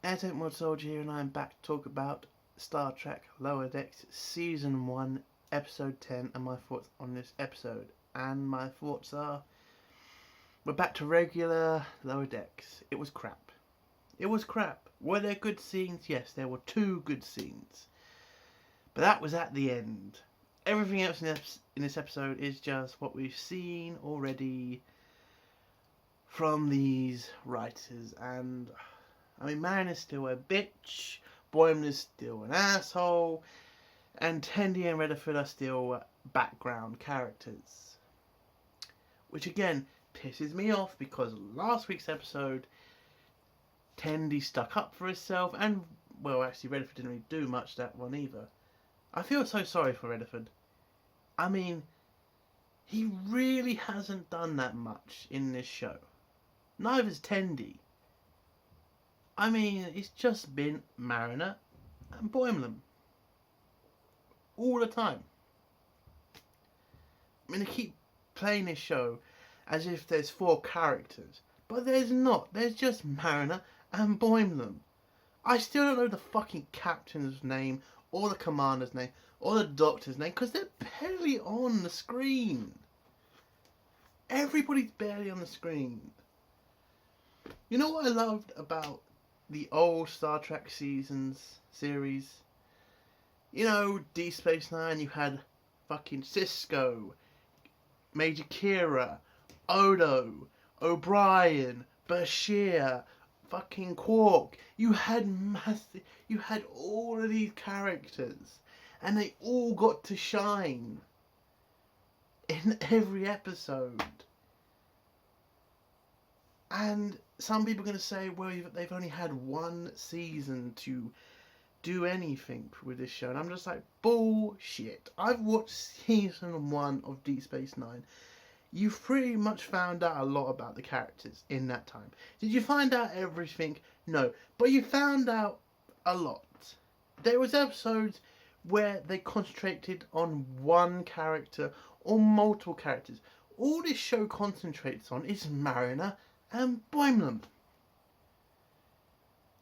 Airtech Mod Soldier here, and I'm back to talk about Star Trek Lower Decks Season 1, Episode 10, and my thoughts on this episode. And my thoughts are, we're back to regular Lower Decks. It was crap. It was crap. Were there good scenes? Yes, there were 2 good scenes. But that was at the end. Everything else in this episode is just what we've seen already from these writers. And I mean, Marina's still a bitch, Boimler's still an asshole, and Tendi and Rutherford are still background characters. Which again pisses me off because last week's episode, Tendi stuck up for herself, and, well, actually Rutherford didn't really do much that one either. I feel so sorry for Rutherford. I mean, he really hasn't done that much in this show. Neither's Tendi. I mean, it's just been Mariner and Boimler. All the time. I mean, they keep playing this show as if there's 4 characters. But there's not. There's just Mariner and Boimler. I still don't know the fucking captain's name, or the commander's name, or the doctor's name, because they're barely on the screen. Everybody's barely on the screen. You know what I loved about the old Star Trek series? You know, Deep Space Nine, you had fucking Sisko, Major Kira, Odo, O'Brien, Bashir, fucking Quark. You had all of these characters, and they all got to shine in every episode. And some people are going to say, well, they've only had 1 season to do anything with this show. And I'm just like, bullshit. I've watched season 1 of Deep Space Nine. You've pretty much found out a lot about the characters in that time. Did you find out everything? No. But you found out a lot. There was episodes where they concentrated on 1 character or multiple characters. All this show concentrates on is Mariner and Boimler.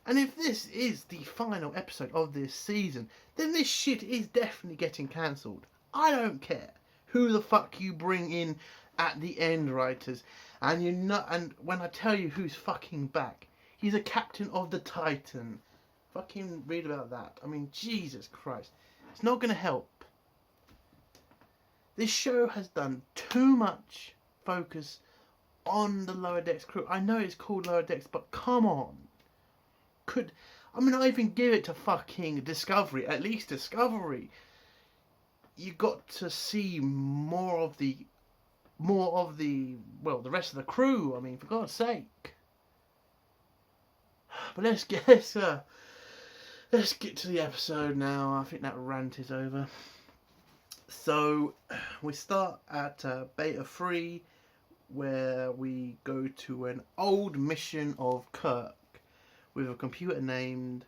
And if this is the final episode of this season, then this shit is definitely getting cancelled. I don't care who the fuck you bring in at the end, writers. And and when I tell you who's fucking back, he's a captain of the Titan. Fucking read about that. I mean, Jesus Christ. It's not going to help. This show has done too much focus on the Lower Decks crew. I know it's called Lower Decks, but come on. I even give it to fucking Discovery. At least Discovery. You got to see more of the the rest of the crew. I mean, for God's sake. But let's get to the episode now. I think that rant is over. So we start at Beta 3, where we go to an old mission of Kirk with a computer named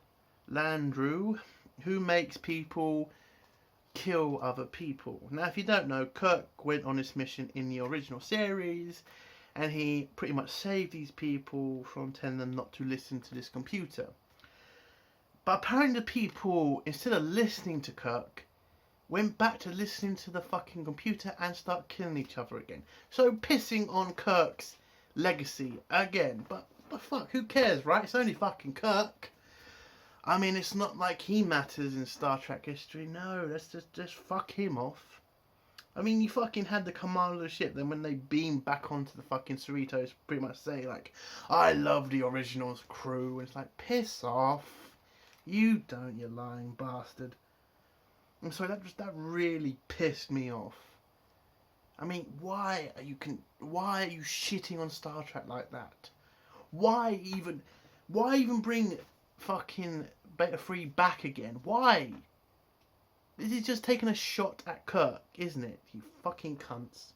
Landru, who makes people kill other people. Now, if you don't know, Kirk went on this mission in the original series, and he pretty much saved these people from telling them not to listen to this computer. But apparently the people, instead of listening to Kirk, went back to listening to the fucking computer and start killing each other again. So pissing on Kirk's legacy again. But fuck, who cares, right? It's only fucking Kirk. I mean, it's not like he matters in Star Trek history. No, let's just fuck him off. I mean, you fucking had the commander of the ship. Then when they beam back onto the fucking Cerritos, pretty much say, like, I love the original's crew. And it's like, piss off. You don't, you lying bastard. And so that really pissed me off. I mean, why are you shitting on Star Trek like that? Why even bring fucking Beta 3 back again? Why? This is just taking a shot at Kirk, isn't it? You fucking cunts.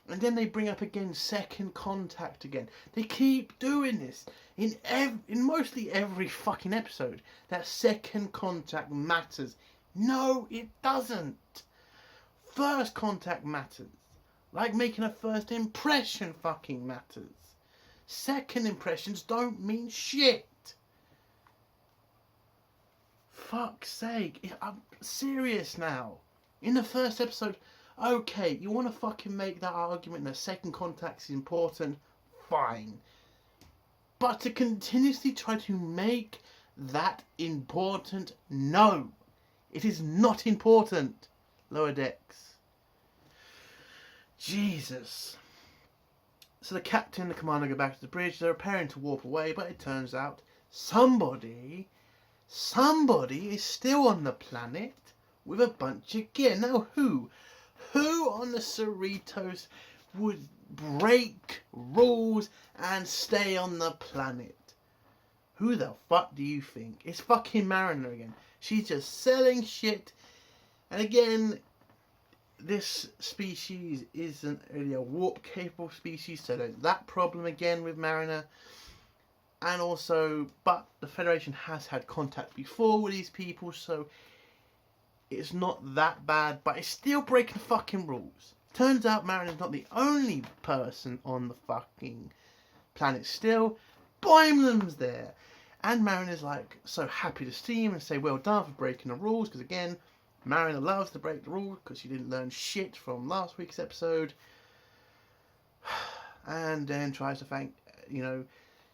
And then they bring up again Second Contact again. They keep doing this in mostly every fucking episode. That Second Contact matters. No, it doesn't. First Contact matters. Like making a first impression fucking matters. Second impressions don't mean shit. fuck's sake. I'm serious now. In the first episode, okay, you want to fucking make that argument that second contact is important, fine. But to continuously try to make that important, no. It is not important. Lower Decks. Jesus. So the captain and the commander go back to the bridge. They're preparing to warp away, but it turns out somebody is still on the planet with a bunch of gear. Now who? Who on the Cerritos would break rules and stay on the planet? Who the fuck do you think? It's fucking Mariner again. She's just selling shit. And again, this species isn't really a warp-capable species, so there's that problem again with Mariner. And also, but the Federation has had contact before with these people, so it's not that bad, but it's still breaking the fucking rules. Turns out Mariner's not the only person on the fucking planet still. Boimler's there. And Mariner's like so happy to see him and say well done for breaking the rules, because again, Mariner loves to break the rules because she didn't learn shit from last week's episode. And then tries to thank,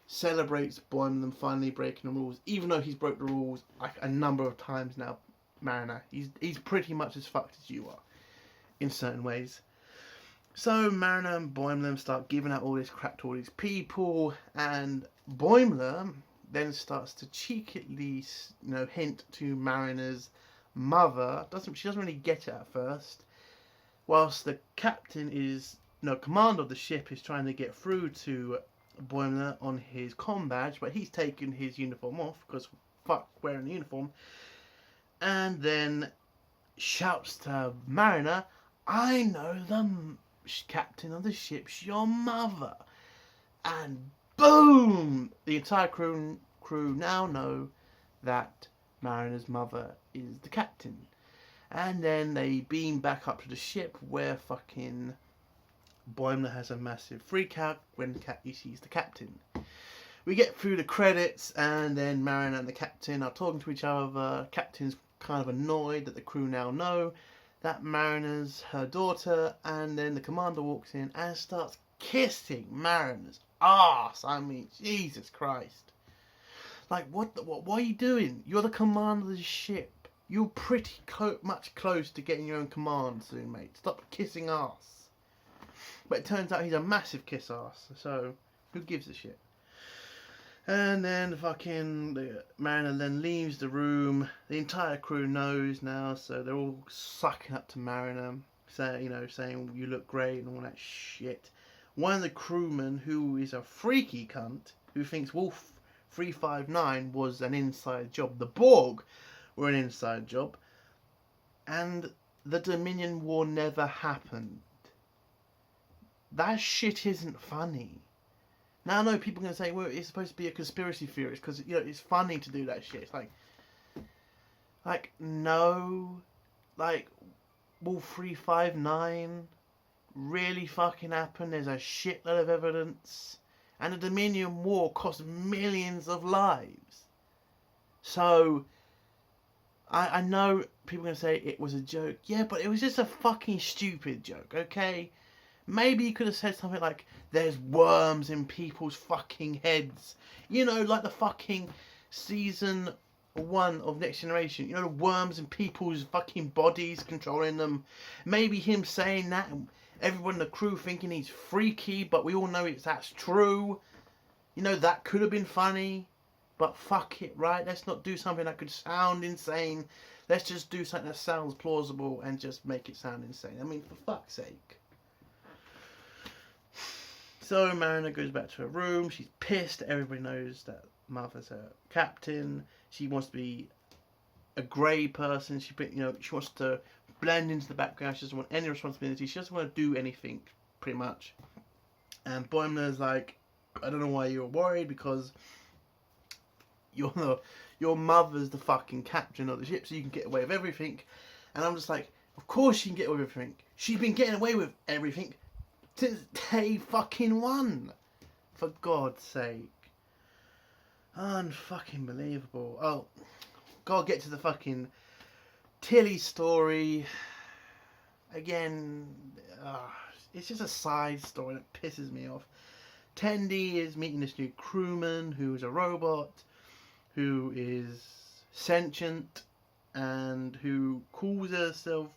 celebrates Boimler finally breaking the rules, even though he's broke the rules like a number of times now. Mariner, he's pretty much as fucked as you are in certain ways. So Mariner and Boimler start giving out all this crap to all these people, and Boimler then starts to cheekily, hint to Mariner's mother. She doesn't really get it at first, whilst the captain commander of the ship is trying to get through to Boimler on his comm badge, but he's taken his uniform off because fuck wearing the uniform, and then shouts to Mariner, I know the captain of the ship's your mother. And boom! The entire crew now know that Mariner's mother is the captain. And then they beam back up to the ship where fucking Boimler has a massive freak out when he sees the captain. We get through the credits, and then Mariner and the captain are talking to each other. Captain's kind of annoyed that the crew now know that Mariner's her daughter, and then the commander walks in and starts kissing Mariner's ass. I mean, Jesus Christ. Like, what are you doing? You're the commander of the ship. You're pretty much close to getting your own command soon, mate. Stop kissing ass. But it turns out he's a massive kiss ass, so who gives a shit? And then the Mariner then leaves the room. The entire crew knows now, so they're all sucking up to Mariner, saying you look great and all that shit. One of the crewmen, who is a freaky cunt, who thinks Wolf 359 was an inside job. The Borg were an inside job, and the Dominion War never happened. That shit isn't funny. Now I know people are going to say, well, it's supposed to be a conspiracy theorist because, it's funny to do that shit. It's like, no, like, Wolf 359 really fucking happened. There's a shitload of evidence. And the Dominion War cost millions of lives. So, I know people are going to say it was a joke. Yeah, but it was just a fucking stupid joke, okay? Maybe you could have said something like, there's worms in people's fucking heads. Like the fucking season 1 of Next Generation. The worms in people's fucking bodies controlling them. Maybe him saying that, and everyone in the crew thinking he's freaky, but we all know that's true. That could have been funny. But fuck it, right? Let's not do something that could sound insane. Let's just do something that sounds plausible and just make it sound insane. I mean, for fuck's sake. So Mariner goes back to her room. She's pissed. Everybody knows that Martha's a captain. She wants to be a grey person. She wants to blend into the background. She doesn't want any responsibility. She doesn't want to do anything, pretty much. And Boimler's like, I don't know why you're worried, because your mother's the fucking captain of the ship, so you can get away with everything. And I'm just like, of course she can get away with everything. She's been getting away with everything since day fucking 1. For God's sake. Unfucking believable. Oh, gotta get to the fucking Tilly story. Again, it's just a side story that pisses me off. Tendi is meeting this new crewman who is a robot, who is sentient, and who calls herself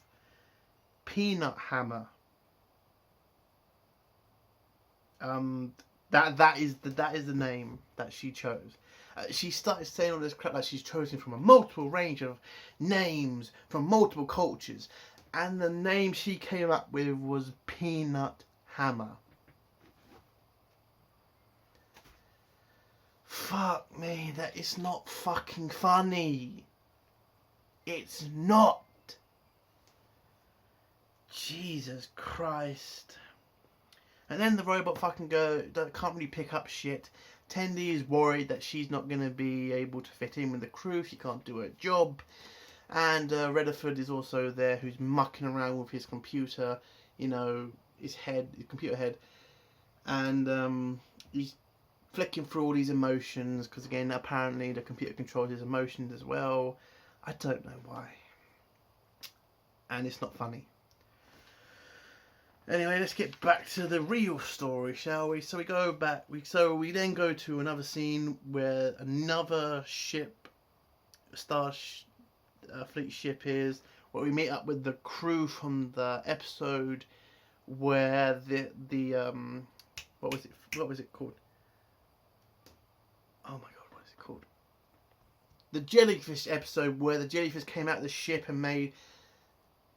Peanut Hammer. That is the name that she chose. She started saying all this crap like she's chosen from a multiple range of names from multiple cultures, and the name she came up with was Peanut Hammer. Fuck me, that is not fucking funny. It's not. Jesus Christ. And then the robot fucking can't really pick up shit. Tendi is worried that she's not going to be able to fit in with the crew. She can't do her job. And Rutherford is also there, who's mucking around with his computer, you know, his computer head. And he's flicking through all these emotions, because again, apparently the computer controls his emotions as well. I don't know why. And it's not funny. Anyway, let's get back to the real story, shall we? So we go back. We then go to another scene where another ship, Fleet ship is, where we meet up with the crew from the episode where the what was it called? Oh my god, what is it called? The jellyfish episode, where the jellyfish came out of the ship and made.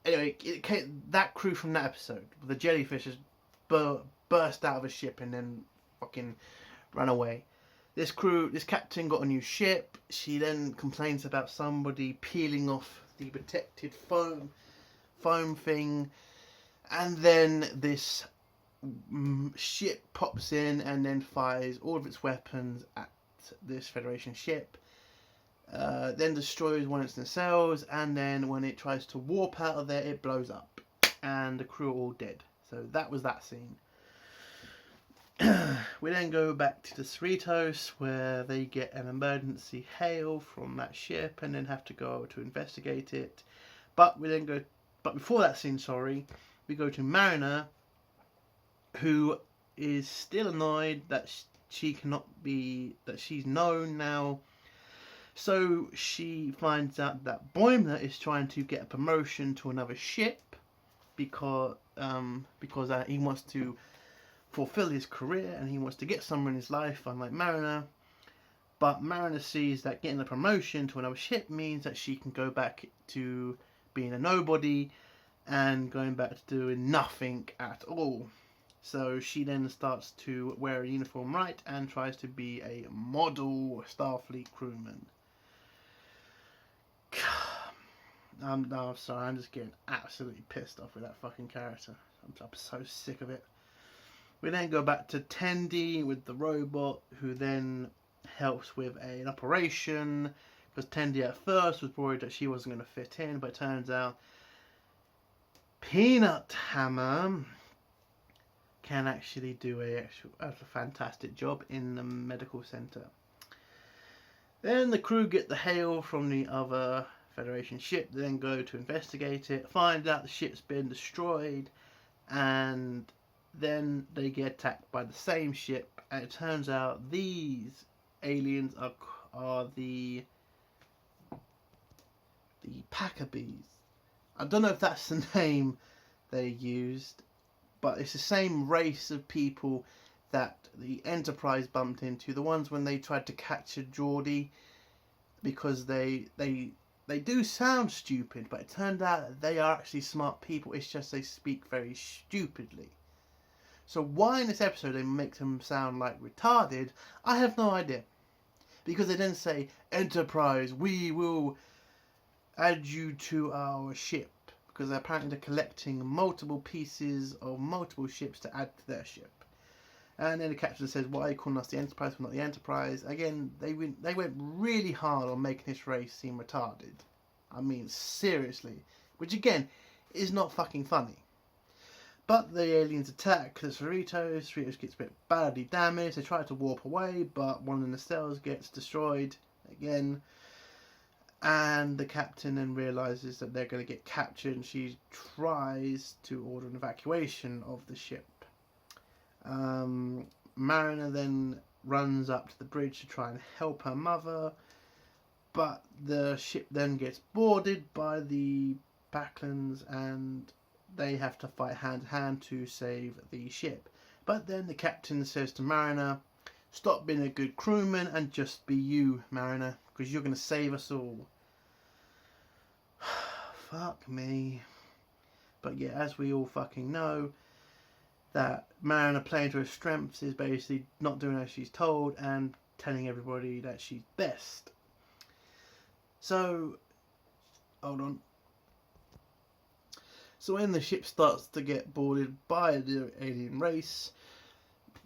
Anyway, that crew from that episode, the jellyfish has burst out of a ship and then fucking ran away. This captain got a new ship. She then complains about somebody peeling off the protected foam thing, and then this ship pops in and then fires all of its weapons at this Federation ship. Then destroys one of its nacelles, and then when it tries to warp out of there, it blows up, and the crew are all dead. So that was that scene. We then go back to the Cerritos, where they get an emergency hail from that ship, and then have to go to investigate it. But before that scene, we go to Mariner, who is still annoyed that she's known now. So she finds out that Boimler is trying to get a promotion to another ship because he wants to fulfill his career and he wants to get somewhere in his life, unlike Mariner. But Mariner sees that getting a promotion to another ship means that she can go back to being a nobody and going back to doing nothing at all. So she then starts to wear a uniform and tries to be a model Starfleet crewman. I'm sorry, I'm just getting absolutely pissed off with that fucking character. I'm so sick of it. We then go back to Tendi with the robot, who then helps with an operation, because Tendi at first was worried that she wasn't going to fit in, but it turns out Peanut Hammer can actually do a fantastic job in the medical centre. Then the crew get the hail from the other Federation ship. They then go to investigate it, find out the ship's been destroyed, and then they get attacked by the same ship. And it turns out these aliens are the Packabees. I don't know if that's the name they used, but it's the same race of people that the Enterprise bumped into, the ones when they tried to capture Geordi, because they do sound stupid, but it turned out that they are actually smart people. It's just they speak very stupidly. So why in this episode they make them sound like retarded, I have no idea. Because they then say, Enterprise, we will add you to our ship. Because apparently they're collecting multiple pieces of multiple ships to add to their ship. And then the captain says, why are you calling us the Enterprise? We're not the Enterprise. Again, they went really hard on making this race seem retarded. I mean, seriously. Which again, is not fucking funny. But the aliens attack the Cerritos. Cerritos gets a bit badly damaged. They try to warp away, but one of the nacelles gets destroyed again. And the captain then realizes that they're going to get captured, and she tries to order an evacuation of the ship. Mariner then runs up to the bridge to try and help her mother, but the ship then gets boarded by the Backlans, and they have to fight hand to hand to save the ship. But then the captain says to Mariner, "Stop being a good crewman and just be you, Mariner, because you're going to save us all." Fuck me. But yeah, as we all fucking know, that Mariner playing to her strengths is basically not doing as she's told and telling everybody that she's best. So, hold on. So when the ship starts to get boarded by the alien race,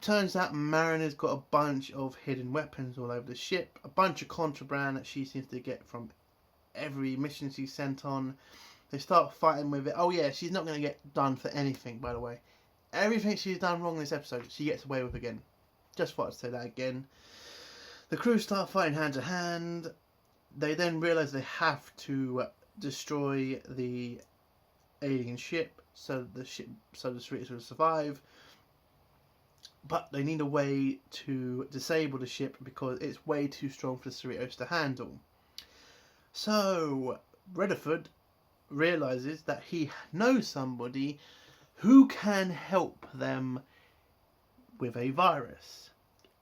turns out Mariner's got a bunch of hidden weapons all over the ship, a bunch of contraband that she seems to get from every mission she's sent on. They start fighting with it. Oh yeah, she's not going to get done for anything, by the way. Everything she's done wrong in this episode, she gets away with again. Just thought I'd say that again. The crew start fighting hand to hand. They then realise they have to destroy the alien ship so the Cerritos will survive. But they need a way to disable the ship because it's way too strong for the Cerritos to handle. So Rutherford realises that he knows somebody who can help them with a virus.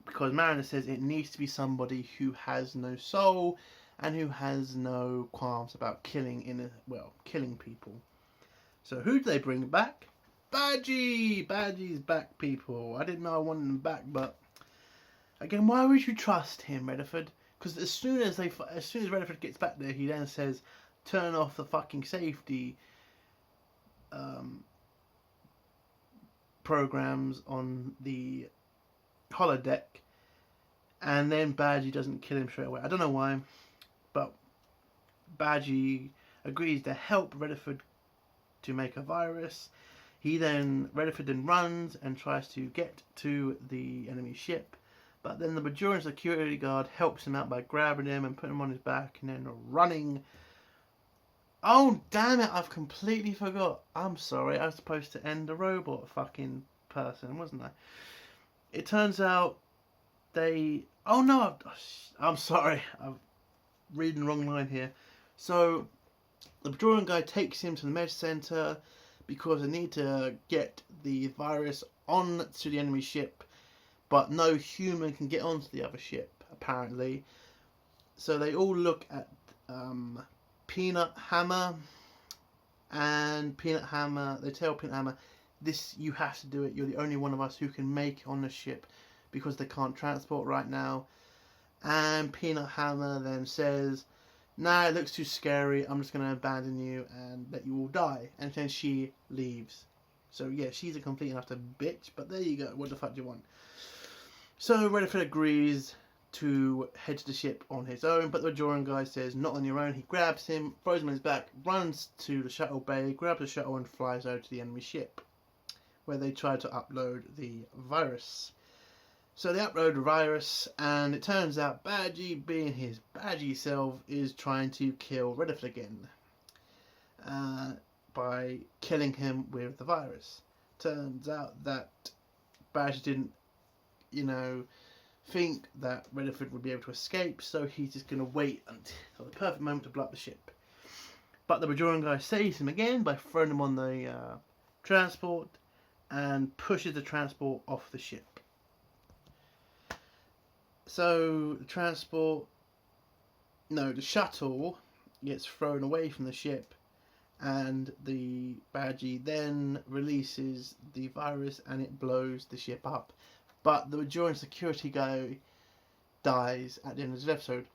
Because Mariner says it needs to be somebody who has no soul and who has no qualms about killing people. So who do they bring back? Badgie! Badgie's back, people. I didn't know I wanted him back, but again, why would you trust him, Rutherford? Because as soon as Rutherford gets back there, he then says, "Turn off the fucking safety programs on the holodeck," and then Badgie doesn't kill him straight away. I don't know why, but Badgie agrees to help Rutherford to make a virus. Rutherford then runs and tries to get to the enemy ship, but then the Bajoran security guard helps him out by grabbing him and putting him on his back and then running. Oh, damn it, I've completely forgot. I'm sorry, I was supposed to end the robot fucking person, wasn't I? It turns out oh no, I'm sorry, I'm reading the wrong line here. So, the Bajoran guy takes him to the med center because they need to get the virus onto the enemy ship, but no human can get onto the other ship, apparently. So they all look at Peanut Hammer, and Peanut Hammer, they tell Peanut Hammer, you have to do it, you're the only one of us who can make it on the ship because they can't transport right now. And Peanut Hammer then says, "Nah, it looks too scary, I'm just going to abandon you and let you all die." And then she leaves. So yeah, she's a complete and utter bitch, but there you go, what the fuck do you want? So Rutherford agrees to head to the ship on his own, but the Bajoran guy says, "Not on your own." He grabs him, throws him on his back, runs to the shuttle bay, grabs the shuttle and flies over to the enemy ship, where they try to upload the virus. So they upload the virus, and it turns out Badgie, being his Badgie self, is trying to kill Rutherford again by killing him with the virus. Turns out that Badgie didn't, think that Rutherford would be able to escape, so he's just going to wait until the perfect moment to blow up the ship. But the Bajoran guy saves him again by throwing him on the transport and pushes the transport off the ship. So the shuttle gets thrown away from the ship, and the Badgie then releases the virus and it blows the ship up. But the Bajoran security guy dies at the end of this episode,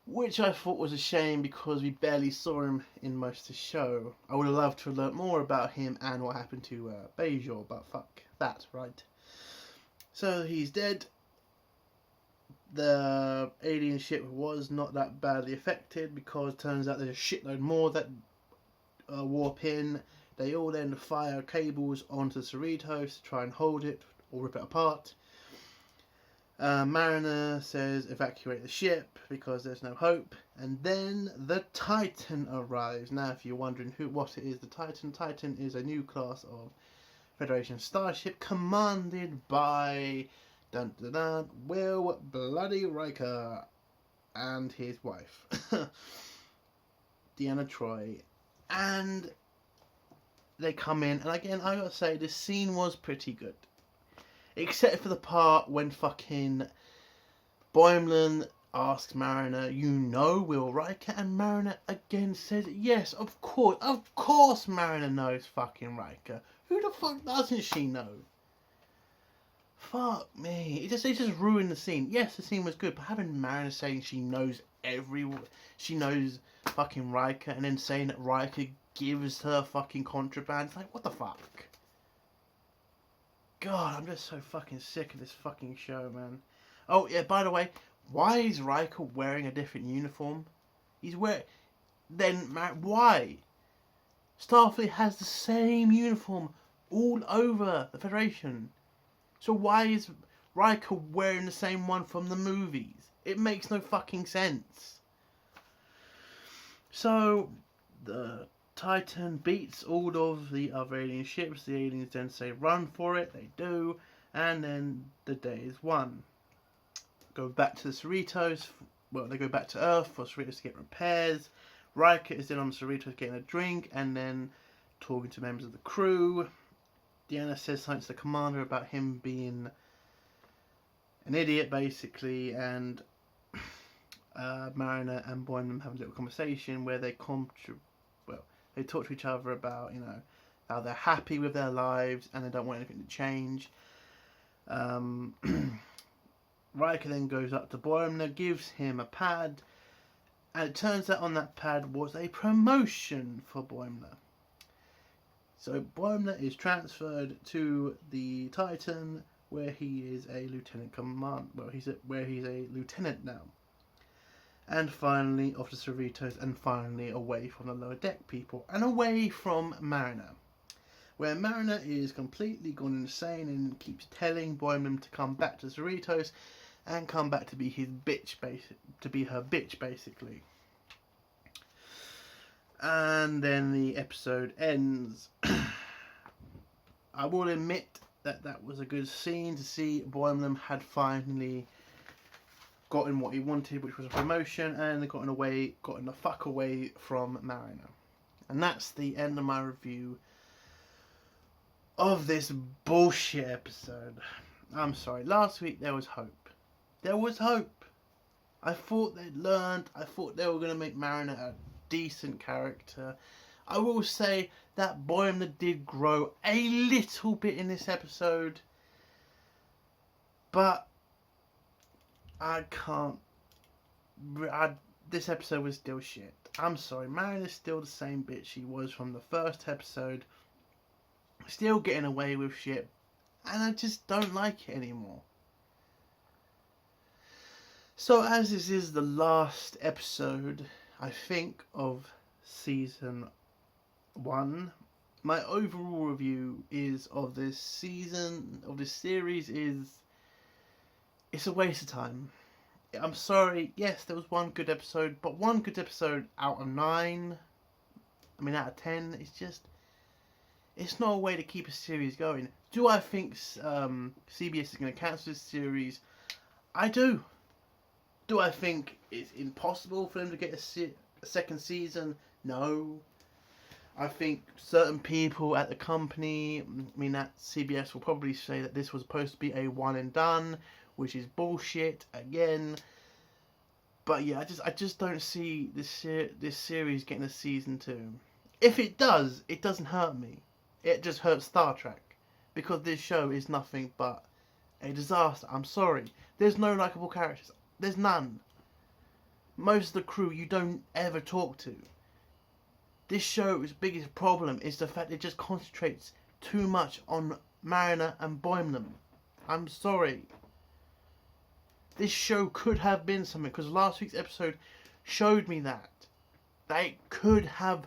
which I thought was a shame because we barely saw him in most of the show. I would have loved to have learnt more about him and what happened to Bajor, but fuck that, right? So he's dead. The alien ship was not that badly affected because it turns out there's a shitload more that warp in. They all then fire cables onto the Cerritos to try and hold it or rip it apart. Mariner says evacuate the ship because there's no hope, and then the Titan arrives. Now, if you're wondering what it is, the Titan is a new class of Federation starship commanded by Will Bloody Riker and his wife, Deanna Troi, and they come in, and again, I gotta say, this scene was pretty good. Except for the part when fucking Boimler asks Mariner, you know Will Riker? And Mariner again says, yes, of course Mariner knows fucking Riker. Who the fuck doesn't she know? Fuck me. It just ruined the scene. Yes, the scene was good, but having Mariner saying she knows fucking Riker, and then saying that Riker gives her fucking contraband, it's like, what the fuck? God, I'm just so fucking sick of this fucking show, man. Oh, yeah, by the way, why is Riker wearing a different uniform? Why? Starfleet has the same uniform all over the Federation. So why is Riker wearing the same one from the movies? It makes no fucking sense. So, the Titan beats all of the other alien ships. The aliens then say run for it. They do. And then the day is won. Go back to the Cerritos. Well, they go back to Earth for Cerritos to get repairs. Riker is then on Cerritos getting a drink and then talking to members of the crew. Deanna says something to the commander about him being an idiot, basically, and Mariner and Boimler have a little conversation where they they talk to each other about, how they're happy with their lives and they don't want anything to change. Riker then goes up to Boimler, gives him a pad, and it turns out on that pad was a promotion for Boimler. So Boimler is transferred to the Titan, where he is a lieutenant where he's a lieutenant now. And finally off to Cerritos, and finally away from the lower deck people, and away from Mariner, where Mariner is completely gone insane and keeps telling Boimler to come back to Cerritos and come back to be her bitch, basically. And then the episode ends. I will admit that was a good scene to see Boimler had finally gotten what he wanted, which was a promotion, and gotten the fuck away from Mariner. And that's the end of my review of this bullshit episode. I'm sorry, last week there was hope. There was hope. I thought they'd learned. I thought they were going to make Mariner a decent character. I will say that Boimler did grow a little bit in this episode, but this episode was still shit. I'm sorry, Mariner's still the same bitch she was from the first episode. Still getting away with shit, and I just don't like it anymore. So as this is the last episode, I think, of season 1, my overall review of this series is, it's a waste of time. I'm sorry, yes, there was one good episode, but one good episode out of 10, it's not a way to keep a series going. Do I think CBS is going to cancel this series? I do. Do I think it's impossible for them to get a second season? No. I think certain people at the company, at CBS, will probably say that this was supposed to be a one and done, which is bullshit again. But yeah, I just don't see this series getting a season 2. If it does, it doesn't hurt me. It just hurts Star Trek, because this show is nothing but a disaster. I'm sorry. There's no likable characters. There's none. Most of the crew you don't ever talk to. This show's biggest problem is the fact it just concentrates too much on Mariner and Boimler. I'm sorry. This show could have been something, because last week's episode showed me that. They could have,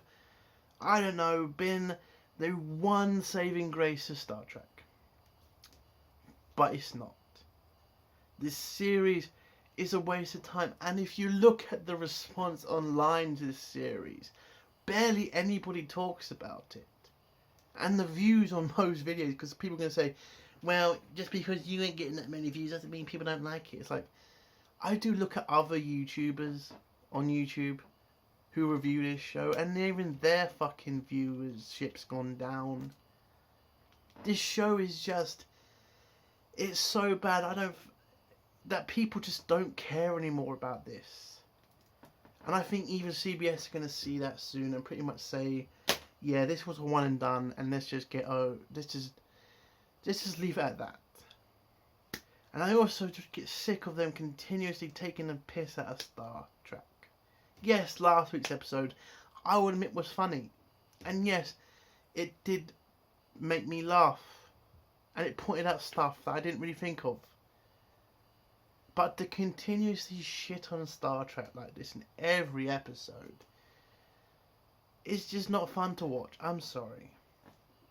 been the one saving grace of Star Trek. But it's not. This series is a waste of time. And if you look at the response online to this series, barely anybody talks about it. And the views on most videos, because people are going to say, well, just because you ain't getting that many views doesn't mean people don't like it. It's like, I do look at other YouTubers on YouTube who review this show, and even their fucking viewership's gone down. This show is just, it's so bad. That people just don't care anymore about this. And I think even CBS are going to see that soon and pretty much say, yeah, this was a one and done, and let's just leave it at that. And I also just get sick of them continuously taking the piss out of Star Trek. Yes, last week's episode, I will admit, was funny. And yes, it did make me laugh. And it pointed out stuff that I didn't really think of. But to continuously shit on Star Trek like this in every episode, it's just not fun to watch. I'm sorry.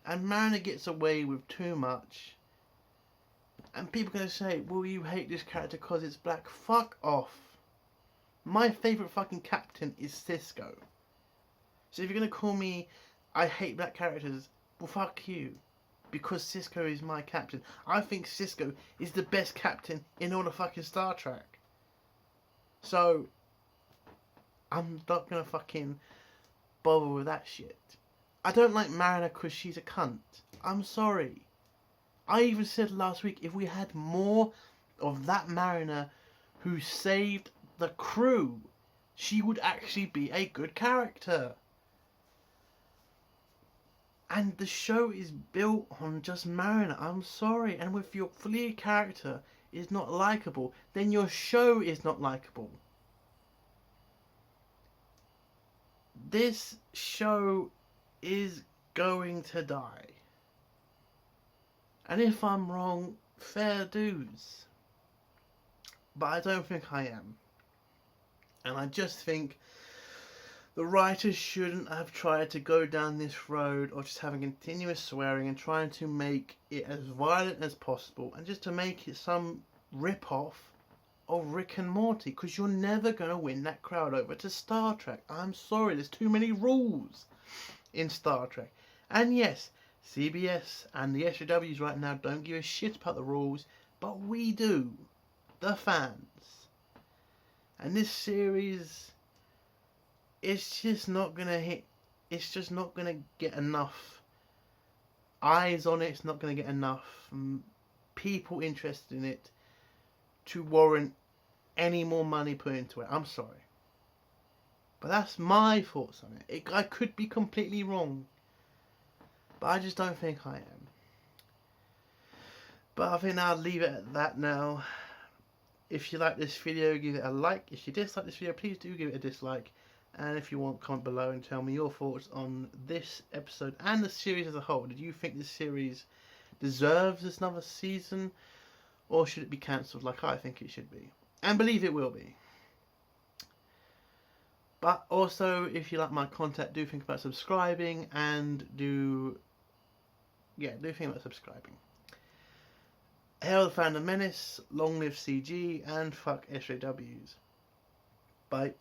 And Mariner gets away with too much. And people are going to say, well, you hate this character because it's black. Fuck off. My favourite fucking captain is Sisko. So if you're going to call me, I hate black characters, well, fuck you. Because Sisko is my captain. I think Sisko is the best captain in all of fucking Star Trek. So, I'm not going to fucking bother with that shit. I don't like Mariner because she's a cunt. I'm sorry. I even said last week, if we had more of that Mariner who saved the crew, she would actually be a good character. And the show is built on just Mariner. I'm sorry. And if your lead character is not likable, then your show is not likable. This show is going to die. And if I'm wrong, fair dues. But I don't think I am. And I just think the writers shouldn't have tried to go down this road of just having continuous swearing and trying to make it as violent as possible and just to make it some rip-off of Rick and Morty, because you're never going to win that crowd over to Star Trek. I'm sorry, there's too many rules in Star Trek. And yes, CBS and the SJWs right now don't give a shit about the rules, but we do, the fans. And this series, it's just not going to hit, it's just not going to get enough eyes on it, it's not going to get enough people interested in it to warrant any more money put into it. I'm sorry. But that's my thoughts on it. I could be completely wrong. But I just don't think I am. But I think I'll leave it at that now. If you like this video, give it a like. If you dislike this video, please do give it a dislike. And if you want, comment below and tell me your thoughts on this episode and the series as a whole. Did you think this series deserves another season? Or should it be cancelled like I think it should be? And believe it will be. But also, if you like my content, do think about subscribing and do think about subscribing. Hail the Phantom Menace, long live CG, and fuck SJWs. Bye.